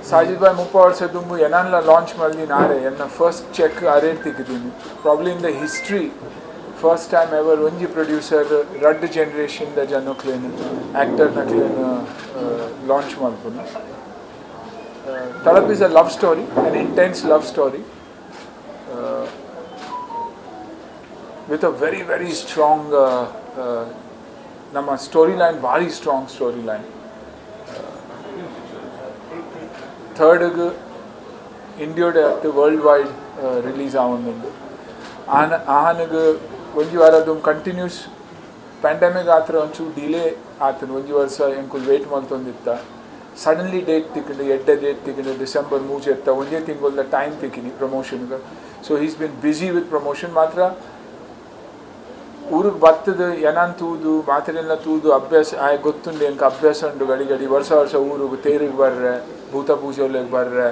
Sajid bhai muppa varsa dumbu enanla launch malli nare enna first check arre tikidini probably in the history first time ever onji producer Rudd generation da janoklen actor naklen launch malpuna Talab is a love story, an intense love story with a very very strong nama storyline, very strong storyline. Third India at the worldwide release avundu ahanage onji varadum continuous pandemic atra onchu delay atanu onji varsa enkul wait maltonditta suddenly date tikindi edda date tikindi December moojetta onje thingolda time tikini promotion ga so he's been busy with promotion matra ಊರಿಗೆ ಬರ್ತದೆ ಏನಾನ್ ತೂದು ಮಾತ್ರೆಲ್ಲ ತೂದು ಅಭ್ಯಾಸ ಆಯ್ ಗೊತ್ತುಂಡು ಎಂಕ ಅಭ್ಯಾಸ ಉಂಡು ಗಡಿ ಗಡಿ ವರ್ಷ ವರ್ಷ ಊರಿಗೆ ತೇರಿಗೆ ಬರ್ರೆ ಭೂತ ಪೂಜೋಲೆಗೆ ಬರ್ರೆ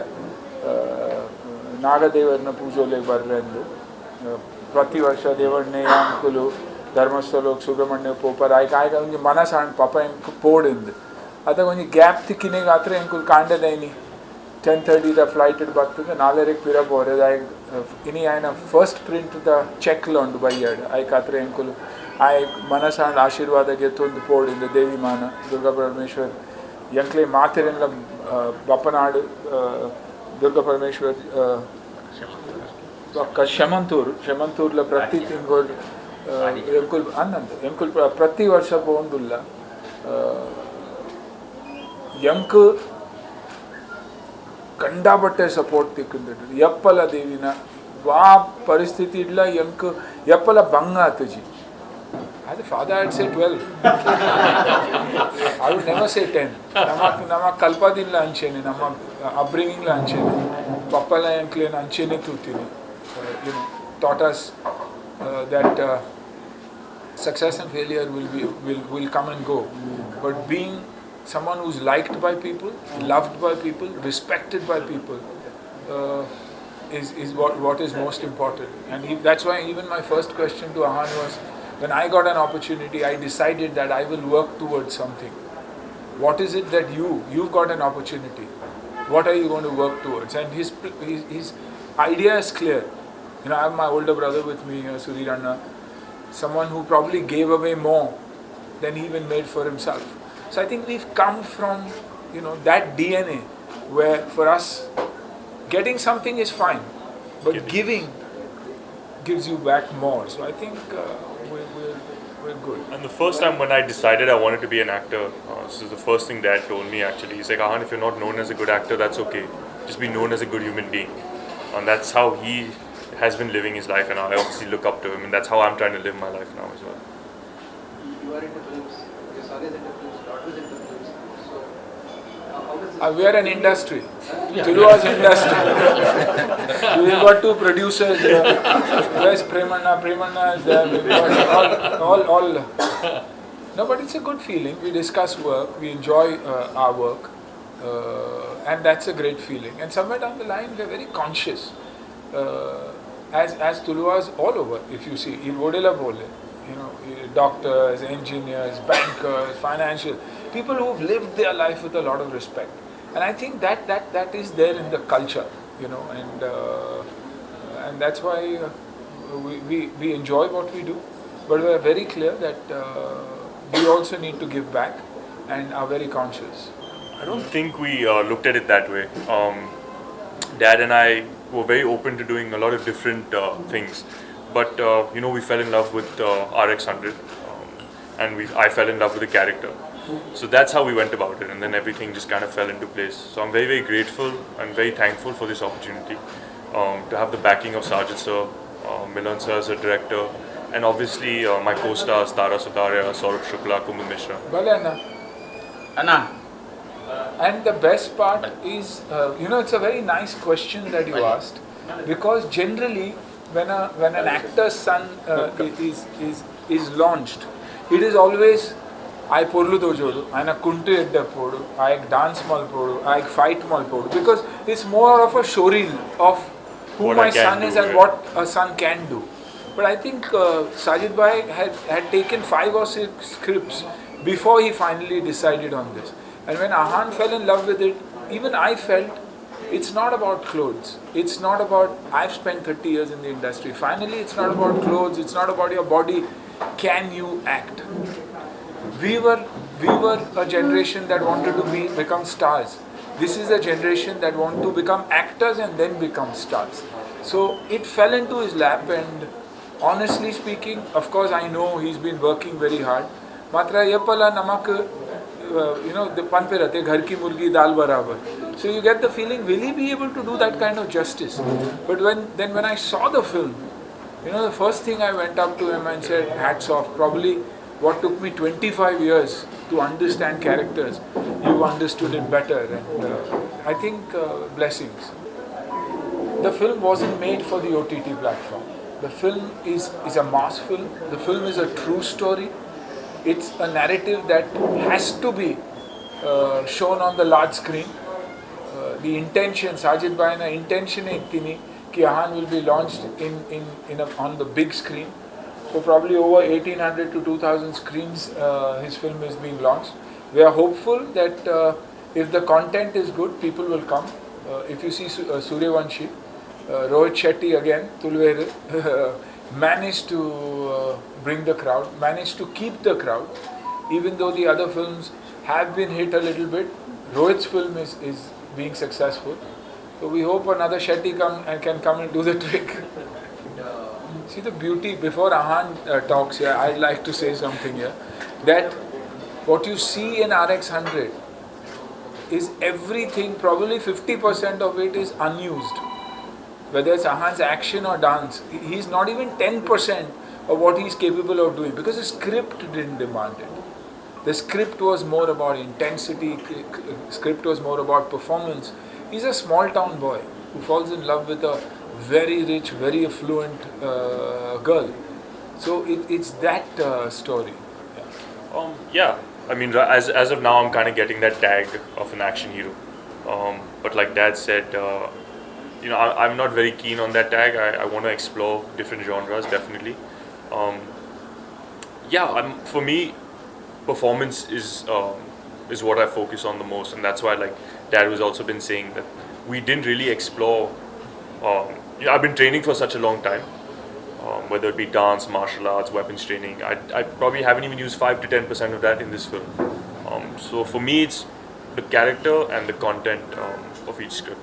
ನಾಗದೇವರನ್ನ ಪೂಜೋಲೆಗೆ ಬರ್ರೆ ಎಂದು ಪ್ರತಿ ವರ್ಷ ದೇವಣ್ಣೆ ಅಂಕುಲು ಧರ್ಮಸ್ಥಳಕ್ಕೆ ಸುಬ್ರಹ್ಮಣ್ಯ ಪೋಪರ್ ಆಯ್ಕೆ ಆಯ್ಕೆ ಒಂಜಿ ಮನಸ್ಸು ಹಣ್ಣು ಪಾಪ ಎಂಕ್ ಪೋಡಿಂದು ಅದಾಗ ಒಂಜಿ ಗ್ಯಾಪ್ ತಿಕ್ಕಿನಾಗ ಆತ್ರ ಎಂಕುಲು ಕಾಂಡದೈನಿ 10:30 ದ ಫ್ಲೈಟ್ ಬರ್ತದೆ 4 ಪಿರ ಬೋರೆದ ಇನಿ ಆಯ್ನ ಫಸ್ಟ್ ಪ್ರಿಂಟ್ ದ ಚೆಕ್ ಲೊಂಡು ಬೈಯಾಡು ಆಯ್ಕೆ ಆತ್ರ ಎಂಕುಲು ಆಯ್ ಮನಸ್ಸಾಂಡ್ ಆಶೀರ್ವಾದಗೆ ತೊಂದು ಪೋಡಿಂದು ದೇವಿ ಮಾನ ದುರ್ಗಾ ಪರಮೇಶ್ವರ್ ಎಂಕ್ಲೆ ಮಾತೆರೆಲ್ಲ ಬಪ್ಪನಾಡು ದುರ್ಗಾ ಪರಮೇಶ್ವರ್ ಶಮಂತೂರ್ಲ ಪ್ರತಿ ತಿಂಗಳು ಎಂಕುಲ್ ಅನ್ನಂದು ಎಂಕುಲ್ ಪ್ರತಿ ವರ್ಷ ಪೋಂಡುಲ್ಲ ಎಂಕ್ ಕಂಡಾಬಟ್ಟೆ ಸಪೋರ್ಟ್ ತಿಕ್ಕಿಂದು ಎಪ್ಪಲ ದೇವಿನ ವಾ ಪರಿಸ್ಥಿತಿ ಇಲ್ಲ ಎಂಕ್ ಎಪ್ಪಲ ಭಂಗ ಆತಜಿ ಅದು father I'd say 12 I would never say 10 ನಮ್ಮ ಕಲ್ಪದಿಲ್ಲ ಅಂಚೇನೆ ನಮ್ಮ ಅಬ್ರಿಂಗಿಂಗ್ಲ ಅಂಚೇನೆ ಪಪ್ಪಲ ಎಂಕ್ಲೇನ ಅಂಚೇನೆ ತೂತೀನಿ taught us that success and failure will come and go, but being someone who's liked by people, loved by people, respected by people is what is most important. And that's why even my first question to Ahan was, when I got an opportunity, I decided that I will work towards something. What is it that you've got an opportunity? What are you going to work towards? And his idea is clear. I have my older brother with me, Sudhir Anna, someone who probably gave away more than he even made for himself. So I think we've come from, that DNA where for us, getting something is fine, but giving gives you back more. So I think we're good. And the first time when I decided I wanted to be an actor, this is the first thing Dad told me actually. He's like, Ahan, if you're not known as a good actor, that's okay. Just be known as a good human being. And that's how he has been living his life, and I obviously look up to him, and that's how I'm trying to live my life now as well. You are into films, your son is into films, daughter is into films, so how does this... We are an industry. Tuluva's industry. We've got two producers here. Where's Premanna is there. We've got all. No, but it's a good feeling. We discuss work, we enjoy our work, and that's a great feeling. And somewhere down the line, we're very conscious. As Tuluva's all over, if you see, doctors, engineers, bankers, financial people who've lived their life with a lot of respect, and I think that is there in the culture, and that's why we enjoy what we do, but we are very clear that we also need to give back and are very conscious. I don't think we looked at it that way. Dad and I were very open to doing a lot of different things, but we fell in love with RX-100, and I fell in love with the character. So that's how we went about it, and then everything just kind of fell into place. So I'm very very grateful and very thankful for this opportunity to have the backing of Sajid sir, Milan sir as a director, and obviously my co-stars Tara Sutaria, Saurabh Shukla, Kumar Mishra. Anna. And the best part is, it's a very nice question that you asked, because generally when an actor's son is launched, it is always I porlu dojodu, I kuntu edda podu, I dance mal podu, I fight mal podu, because it's more of a showreel of who What my I can son do, is and yeah. what a son can do. But I think Sajid Bhai had taken 5 or 6 scripts before he finally decided on this. And when Ahan fell in love with it, even I felt it's not about clothes. It's not about, I've spent 30 years in the industry. Finally, it's not about clothes. It's not about your body. Can you act? We were a generation that wanted to become stars. This is a generation that want to become actors and then become stars. So it fell into his lap, and honestly speaking, of course I know he's been working very hard. Matra yapala namak, the panpirate ghar ki murgi dal barabar. So you get the feeling, will he be able to do that kind of justice? But when I saw the film, the first thing I went up to him and said, hats off. Probably what took me 25 years to understand characters, you understood it better. And I think blessings. The film wasn't made for the OTT platform. The film is a mass film. The film is a true story. It's a narrative that has to be shown on the large screen. The intention, Sajid Bhai's intention is कि Ahan will be launched on the big screen. So probably over 1800 to 2000 screens his film is being launched. We are hopeful that if the content is good, people will come. If you see Suryavanshi, Rohit Shetty again, Tulveru, managed to bring the crowd, managed to keep the crowd. Even though the other films have been hit a little bit, Rohit's film is being successful. So we hope another Shetty can come and do the trick. See the beauty, before Ahan talks here, I'd like to say something here, that what you see in RX 100 is everything, probably 50% of it is unused. Whether it's Ahan's action or dance, he's not even 10% of what he's capable of doing, because the script didn't demand it. The script was more about intensity, script was more about performance. He's a small town boy who falls in love with a very rich, very affluent girl. So it's that story. Yeah, I mean, as of now, I'm kind of getting that tag of an action hero. But like Dad said, I'm not very keen on that tag. I want to explore different genres, definitely. For me, performance is what I focus on the most, and that's why, like Dad was also been saying, that we didn't really explore. I've been training for such a long time, whether it be dance, martial arts, weapons training. I probably haven't even used 5 to 10% of that in this film. So for me, it's the character and the content of each script.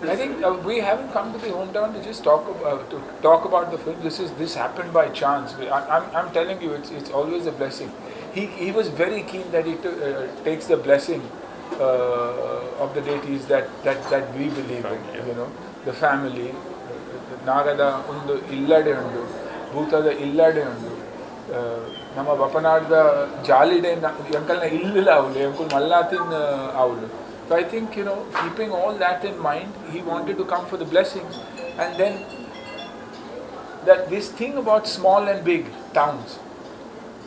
I think we haven't come to the hometown to just talk about the film. This happened by chance. I'm telling you, it's always a blessing. He was very keen that he takes the blessing of the deities that we believe in. The family, Nagada undu illade undu, Bhutada illade undu, Nama Bapanada Jalide Yankalna illila avulu, Yankul Mallatin avulu. So I think, keeping all that in mind, he wanted to come for the blessings. And then that this thing about small and big towns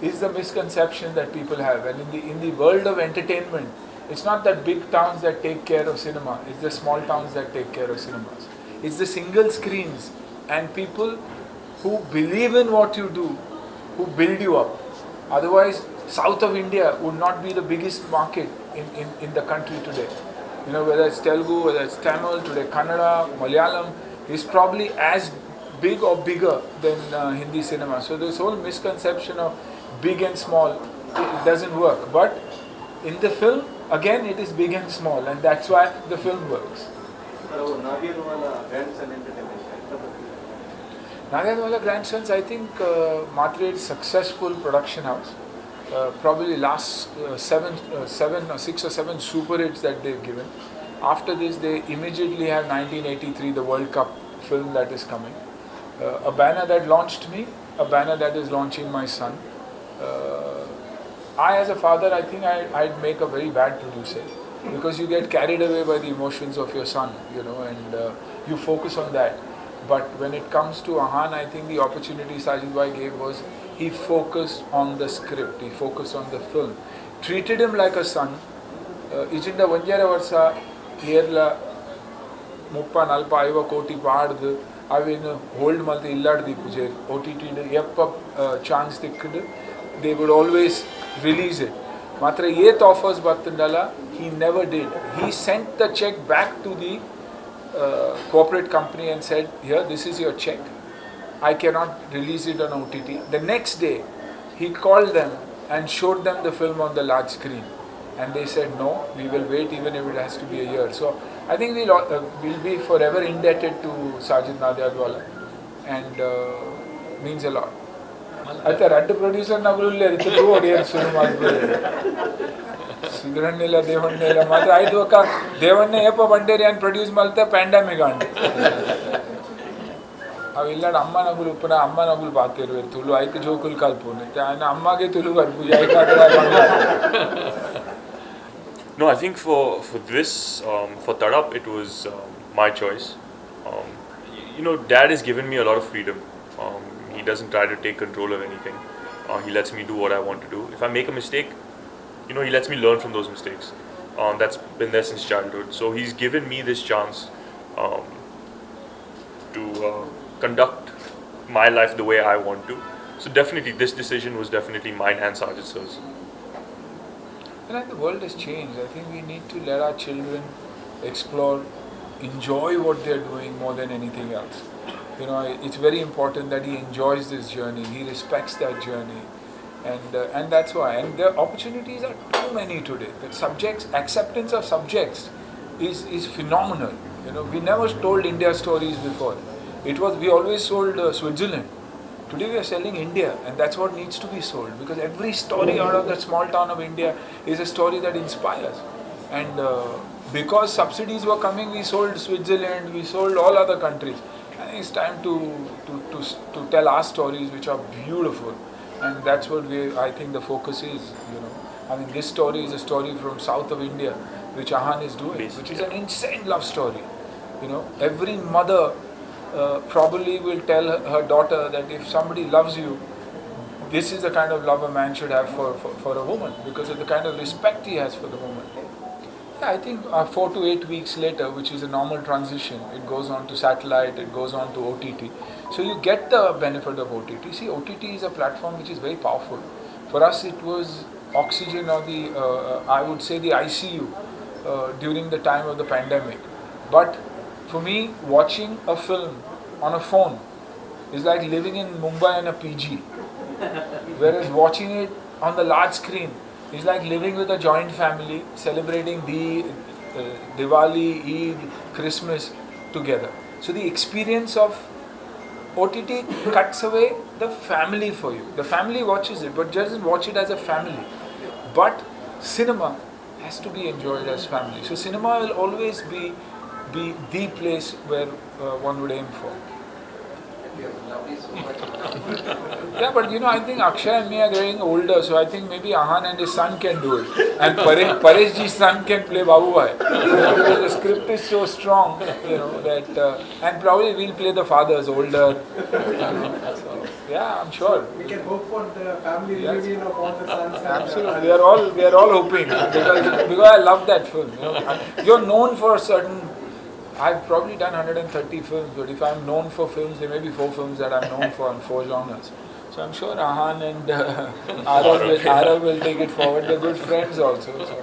is the misconception that people have. And in the world of entertainment, it's not that big towns that take care of cinema, it's the small towns that take care of cinemas. It's the single screens and people who believe in what you do, who build you up. Otherwise, south of India would not be the biggest market in the country today. Whether it's Telugu, whether it's Tamil, today Kannada, Malayalam is probably as big or bigger than Hindi cinema. So this whole misconception of big and small, it doesn't work. But in the film, again, it is big and small, and that's why the film works. Nagarwala Grandsons, I think Matre is a successful production house. Probably last 6 or 7 super hits that they've given. After this, they immediately have 1983, the World Cup film that is coming. A banner that launched me, a banner that is launching my son. I, as a father, I think I'd make a very bad producer, because you get carried away by the emotions of your son, and you focus on that. But when it comes to Ahan, I think the opportunity Sajid Bhai gave was, he focused on the script, he focused on the film, treated him like a son. Ijinda 1.5 ವರ್ಷ ಏರ್ಲ 30-40 ಕೋಟಿ ಪಾಡ್ದು ಅವೇನು hold ಮಲ್ತು ಇಲ್ಲಾಡ್ದು ಪೂಜೆ OTT ಎಪ್ಪ chance ತಿಕ್ಕದು they would always release it. ಮಾತ್ರ ಏತ್ offers ಬರ್ತಂಡಲ್ಲ he never did. He sent the check back to the corporate company and said, here, this is your check. I cannot release it on OTT. The next day, he called them and showed them the film on the large screen. And they said, no, we will wait even if it has to be a year. So I think we'll be forever indebted to Sajid Nadiadwala, and means a lot. అయితే రెండు producer నగులు లేదు ఒడియర్ cinema ಸುಗ್ರಹ್ಣಿಲ್ಲ ದೇವಣ್ಣೆ ಇಲ್ಲ ಮಾತ್ರ ಆಯ್ತು ಒಕ್ಕ ದೇವಣ್ಣೆ ಏಪ ಬಂಡೇರಿ అని produce ಮಾಡ್ತಾ pandemic ಅಂడి ಅವು ಇಲ್ಲಾಡ ಅಮ್ಮ ನಗುಲು ಉಪ್ಪನ ಅಮ್ಮ ನಗುಲು ಬಾತಿರು ತುಳು ಐಕ್ ಜೋಕುಲು ಕಲ್ಪುನೆ ఆయన అమ్మగే ತುಳು కలుపు No, I think for this, for Tadap, it was my choice. You know, Dad has given me a lot of freedom. He doesn't try to take control of anything. He lets me do what I want to do. If I make a mistake, you know, he lets me learn from those mistakes. That's been there since childhood. So he's given me this chance to conduct my life the way I want to. So definitely, this decision was definitely mine and Sajid sir's. And the world has changed. I think we need to let our children explore, enjoy what they're doing more than anything else. You know, it's very important that he enjoys this journey, he respects that journey, and that's why. And the opportunities are too many today. The subjects, acceptance of subjects is phenomenal. You know, we never told India stories before. We always sold Switzerland. Today we are selling India, and that's what needs to be sold, because every story out of that small town of India is a story that inspires. And because subsidies were coming, we sold Switzerland, we sold all other countries. I think it's time to tell our stories, which are beautiful, and that's what I think the focus is. You know, I mean, this story is a story from south of India, which Ahan is doing, which is an insane love story. You know, every mother probably will tell her daughter that if somebody loves you, this is the kind of love a man should have for a woman, because of the kind of respect he has for the woman. Yeah, I think 4 to 8 weeks later, which is a normal transition, it goes on to satellite, it goes on to OTT. So you get the benefit of OTT. See, OTT is a platform which is very powerful. For us, it was oxygen, or I would say the ICU during the time of the pandemic. But for me, watching a film on a phone is like living in Mumbai in a PG. Whereas watching it on the large screen is like living with a joint family, celebrating Diwali, Eid, Christmas together. So the experience of OTT cuts away the family for you. The family watches it, but doesn't watch it as a family. But cinema has to be enjoyed as family. So cinema will always be the place where one would aim for. Yeah, but you know, I think Akshay and me are getting older, so I think maybe Ahan and his son can do it, and Paresh ji's son can play Babu Bhai. Because the script is so strong, you know, that and probably we'll play the fathers older. So, yeah, I'm sure. We can hope for the family reunion of all the sons. Absolutely, we are all hoping, because I love that film. You know, you're known for a certain. I've probably done 130 films, but if I'm known for films, there may be 4 films that I'm known for in 4 genres. So I'm sure Ahan and Arav will take it forward. They're good friends also. So.